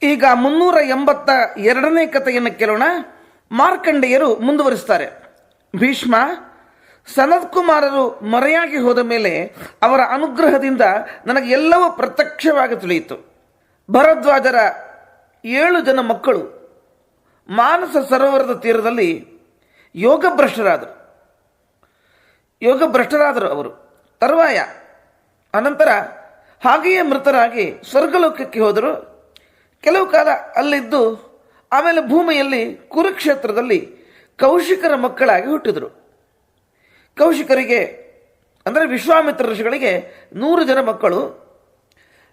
ಈಗ 382ನೇ ಕಥೆಯನ್ನು ಕೇಳೋಣ. ಮಾರ್ಕಂಡೇಯರು ಮುಂದುವರಿಸ್ತಾರೆ. ಭೀಷ್ಮ, ಸನತ್ ಕುಮಾರರು ಮರೆಯಾಗಿ ಹೋದ ಮೇಲೆ ಅವರ ಅನುಗ್ರಹದಿಂದ ನನಗೆ ಎಲ್ಲವೂ ಪ್ರತ್ಯಕ್ಷವಾಗಿ ತಿಳಿಯಿತು. ಭರದ್ವಾಜರ 7 ಜನ ಮಕ್ಕಳು ಮಾನಸ ಸರೋವರದ ತೀರದಲ್ಲಿ ಯೋಗಭ್ರಷ್ಟರಾದರು ಅವರು. ತರುವಾಯ ಅನಂತರ ಹಾಗೆಯೇ ಮೃತರಾಗಿ ಸ್ವರ್ಗಲೋಕಕ್ಕೆ ಹೋದರು. ಕೆಲವು ಕಾಲ ಅಲ್ಲಿದ್ದು ಆಮೇಲೆ ಭೂಮಿಯಲ್ಲಿ ಕುರುಕ್ಷೇತ್ರದಲ್ಲಿ ಕೌಶಿಕರ ಮಕ್ಕಳಾಗಿ ಹುಟ್ಟಿದರು. ಕೌಶಿಕರಿಗೆ ಅಂದರೆ ವಿಶ್ವಾಮಿತ್ರ ಋಷಿಗಳಿಗೆ 100 ಜನ ಮಕ್ಕಳು.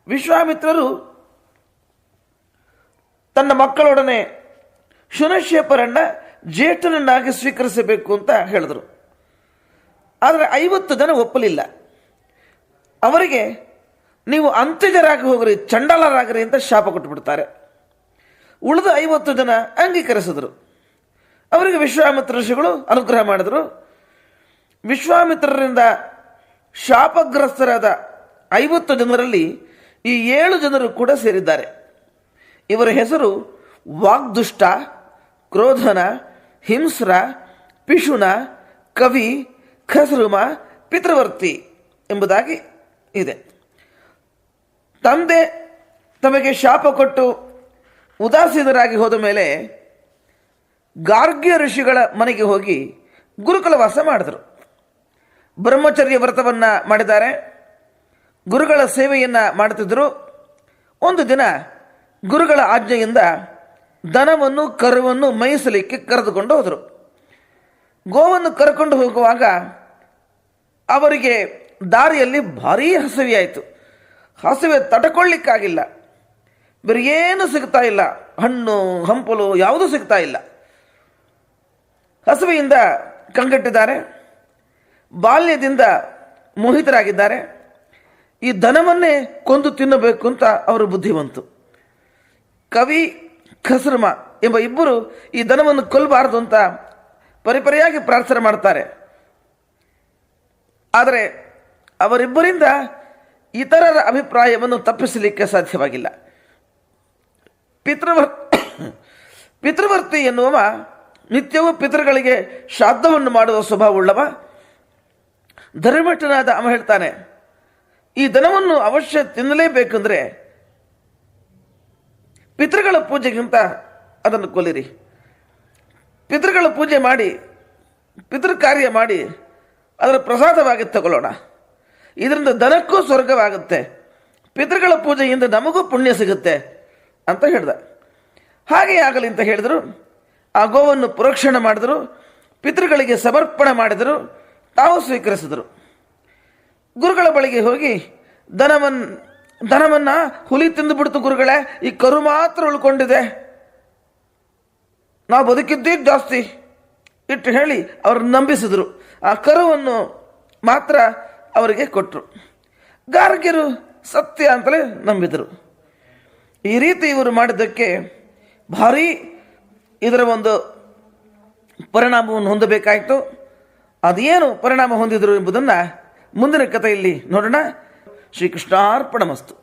ವಿಶ್ವಾಮಿತ್ರರು ತನ್ನ ಮಕ್ಕಳೊಡನೆ ಶುನಶ್ಯಪರನ್ನ ಜ್ಯೇಷ್ಠನನ್ನಾಗಿ ಸ್ವೀಕರಿಸಬೇಕು ಅಂತ ಹೇಳಿದರು. ಆದರೆ 50 ಜನ ಒಪ್ಪಲಿಲ್ಲ. ಅವರಿಗೆ ನೀವು ಅಂತ್ಯಜರಾಗಿ ಹೋಗ್ರಿ, ಚಂಡಾಲರಾಗ್ರಿ ಅಂತ ಶಾಪ ಕೊಟ್ಟುಬಿಡ್ತಾರೆ. ಉಳಿದ 50 ಜನ ಅಂಗೀಕರಿಸಿದರು. ಅವರಿಗೆ ವಿಶ್ವಾಮಿತ್ರ ಋಷಿಗಳು ಅನುಗ್ರಹ ಮಾಡಿದರು. ವಿಶ್ವಾಮಿತ್ರರಿಂದ ಶಾಪಗ್ರಸ್ತರಾದ 50 ಜನರಲ್ಲಿ ಈ 7 ಜನರು ಕೂಡ ಸೇರಿದ್ದಾರೆ. ಇವರ ಹೆಸರು ವಾಗ್ದುಷ್ಟ, ಕ್ರೋಧನ, ಹಿಂಸ್ರ, ಪಿಶುನ, ಕವಿ, ಖಸ್ರುಮ, ಪಿತೃವರ್ತಿ ಎಂಬುದಾಗಿ ಇದೆ. ತಂದೆ ತಮಗೆ ಶಾಪ ಕೊಟ್ಟು ಉದಾಸೀನರಾಗಿ ಹೋದ ಮೇಲೆ ಗಾರ್ಗ್ಯ ಋಷಿಗಳ ಮನೆಗೆ ಹೋಗಿ ಗುರುಕುಲ ವಾಸ ಮಾಡಿದರು. ಬ್ರಹ್ಮಚರ್ಯ ವ್ರತವನ್ನು ಮಾಡಿದ್ದಾರೆ. ಗುರುಗಳ ಸೇವೆಯನ್ನು ಮಾಡುತ್ತಿದ್ದರು. ಒಂದು ದಿನ ಗುರುಗಳ ಆಜ್ಞೆಯಿಂದ ದನವನ್ನು ಕರುವನ್ನು ಮೇಯಿಸಲಿಕ್ಕೆ ಕರೆದುಕೊಂಡು ಹೋದರು. ಗೋವನ್ನು ಕರ್ಕೊಂಡು ಹೋಗುವಾಗ ಅವರಿಗೆ ದಾರಿಯಲ್ಲಿ ಭಾರೀ ಹಸಿವೆಯಾಯಿತು. ಹಸಿವೆ ತಡ್ಕೊಳ್ಳಿಕ್ಕಾಗಿಲ್ಲ. ಬೇರೆ ಏನು ಸಿಗ್ತಾ ಇಲ್ಲ, ಹಣ್ಣು ಹಂಪಲು ಯಾವುದೂ ಸಿಗ್ತಾ ಇಲ್ಲ. ಹಸಿವೆಯಿಂದ ಕಂಗೆಟ್ಟಿದ್ದಾರೆ. ಬಾಲ್ಯದಿಂದ ಮೋಹಿತರಾಗಿದ್ದಾರೆ. ಈ ದನವನ್ನೇ ಕೊಂದು ತಿನ್ನಬೇಕು ಅಂತ ಅವರು ಬುದ್ಧಿ ಬಂತು. ಕವಿ, ಖಸ್ರುಮ ಎಂಬ ಇಬ್ಬರು ಈ ದನವನ್ನು ಕೊಲ್ಲಬಾರದು ಅಂತ ಪರಿಪರಿಯಾಗಿ ಪ್ರಾರ್ಥನೆ ಮಾಡ್ತಾರೆ. ಆದರೆ ಅವರಿಬ್ಬರಿಂದ ಇತರರ ಅಭಿಪ್ರಾಯವನ್ನು ತಪ್ಪಿಸಲಿಕ್ಕೆ ಸಾಧ್ಯವಾಗಿಲ್ಲ. ಪಿತೃವರ್ತಿ ಎನ್ನುವ ನಿತ್ಯವೂ ಪಿತೃಗಳಿಗೆ ಶ್ರಾದ್ದವನ್ನು ಮಾಡುವ ಸ್ವಭಾವವುಳ್ಳವ. ಧರ್ಮಠನಾದ ಅವ ಹೇಳ್ತಾನೆ, ಈ ದನವನ್ನು ಅವಶ್ಯ ತಿನ್ನಲೇಬೇಕೆಂದರೆ ಪಿತೃಗಳ ಪೂಜೆಗಿಂತ ಅದನ್ನು ಕೊಲ್ಲಿರಿ. ಪಿತೃಗಳ ಪೂಜೆ ಮಾಡಿ, ಪಿತೃ ಕಾರ್ಯ ಮಾಡಿ ಅದರ ಪ್ರಸಾದವಾಗಿ ತಗೊಳ್ಳೋಣ. ಇದರಿಂದ ದನಕ್ಕೂ ಸ್ವರ್ಗವಾಗುತ್ತೆ, ಪಿತೃಗಳ ಪೂಜೆಯಿಂದ ನಮಗೂ ಪುಣ್ಯ ಸಿಗುತ್ತೆ ಅಂತ ಹೇಳ್ದ. ಹಾಗೆ ಆಗಲಿ ಅಂತ ಹೇಳಿದರು. ಆ ಗೋವನ್ನು ಪ್ರೋಕ್ಷಣ ಮಾಡಿದರು. ಪಿತೃಗಳಿಗೆ ಸಮರ್ಪಣೆ ಮಾಡಿದರು. ತಾವು ಸ್ವೀಕರಿಸಿದರು. ಗುರುಗಳ ಬಳಿಗೆ ಹೋಗಿ ದನವನ್ನು ಹುಲಿ ತಿಂದುಬಿಡ್ತು ಗುರುಗಳೇ, ಈ ಕರು ಮಾತ್ರ ಉಳ್ಕೊಂಡಿದೆ, ನಾವು ಬದುಕಿದ್ದೇ ಜಾಸ್ತಿ ಇಟ್ಟು ಹೇಳಿ ಅವ್ರನ್ನ ನಂಬಿಸಿದರು. ಆ ಕರುವನ್ನು ಮಾತ್ರ ಅವರಿಗೆ ಕೊಟ್ಟರು. ಗಾರ್ಗ್ಯರು ಸತ್ಯ ಅಂತಲೇ ನಂಬಿದರು. ಈ ರೀತಿ ಇವರು ಮಾಡಿದ್ದಕ್ಕೆ ಭಾರೀ ಇದರ ಒಂದು ಪರಿಣಾಮವನ್ನು ಹೊಂದಬೇಕಾಯಿತು. ಅದೇನು ಪರಿಣಾಮ ಹೊಂದಿದರು ಎಂಬುದನ್ನು ಮುಂದಿನ ಕಥೆಯಲ್ಲಿ ನೋಡೋಣ. ಶ್ರೀಕೃಷ್ಣಾರ್ಪಣಮಸ್ತು.